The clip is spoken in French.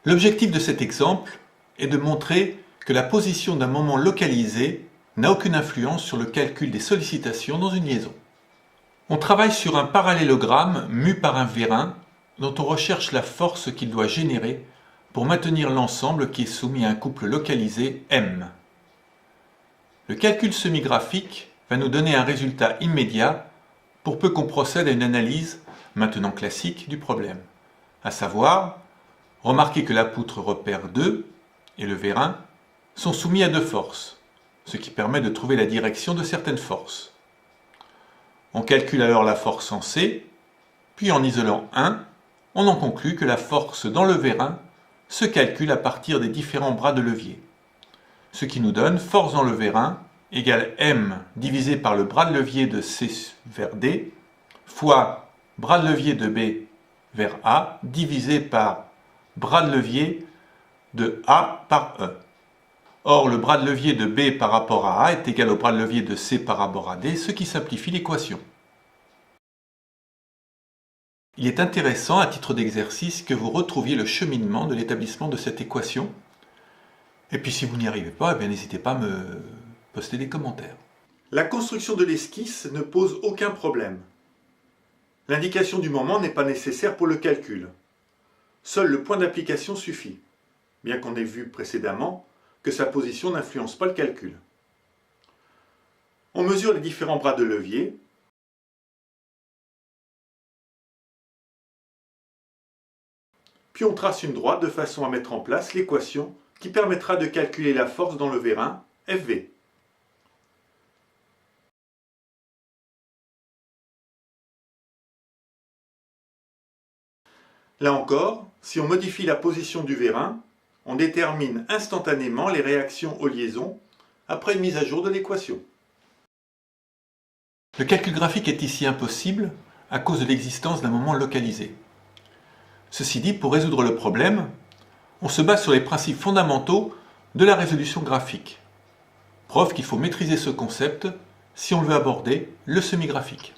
L'objectif de cet exemple est de montrer que la position d'un moment localisé n'a aucune influence sur le calcul des sollicitations dans une liaison. On travaille sur un parallélogramme mu par un vérin dont on recherche la force qu'il doit générer pour maintenir l'ensemble qui est soumis à un couple localisé M. Le calcul semi-graphique va nous donner un résultat immédiat pour peu qu'on procède à une analyse, maintenant classique, du problème. À savoir, remarquez que la poutre repère 2 et le vérin sont soumis à deux forces, ce qui permet de trouver la direction de certaines forces. On calcule alors la force en C, puis en isolant 1, on en conclut que la force dans le vérin se calcule à partir des différents bras de levier. Ce qui nous donne force dans le vérin égale M divisé par le bras de levier de C vers D fois bras de levier de B vers A divisé par bras de levier de A par E. Or, le bras de levier de B par rapport à A est égal au bras de levier de C par rapport à D, ce qui simplifie l'équation. Il est intéressant, à titre d'exercice, que vous retrouviez le cheminement de l'établissement de cette équation. Et puis si vous n'y arrivez pas, n'hésitez pas à me poster des commentaires. La construction de l'esquisse ne pose aucun problème. L'indication du moment n'est pas nécessaire pour le calcul. Seul le point d'application suffit, bien qu'on ait vu précédemment que sa position n'influence pas le calcul. On mesure les différents bras de levier. Puis on trace une droite de façon à mettre en place l'équation qui permettra de calculer la force dans le vérin, FV. Là encore, si on modifie la position du vérin, on détermine instantanément les réactions aux liaisons après une mise à jour de l'équation. Le calcul graphique est ici impossible à cause de l'existence d'un moment localisé. Ceci dit, pour résoudre le problème, on se base sur les principes fondamentaux de la résolution graphique. Preuve qu'il faut maîtriser ce concept si on veut aborder le semi-graphique.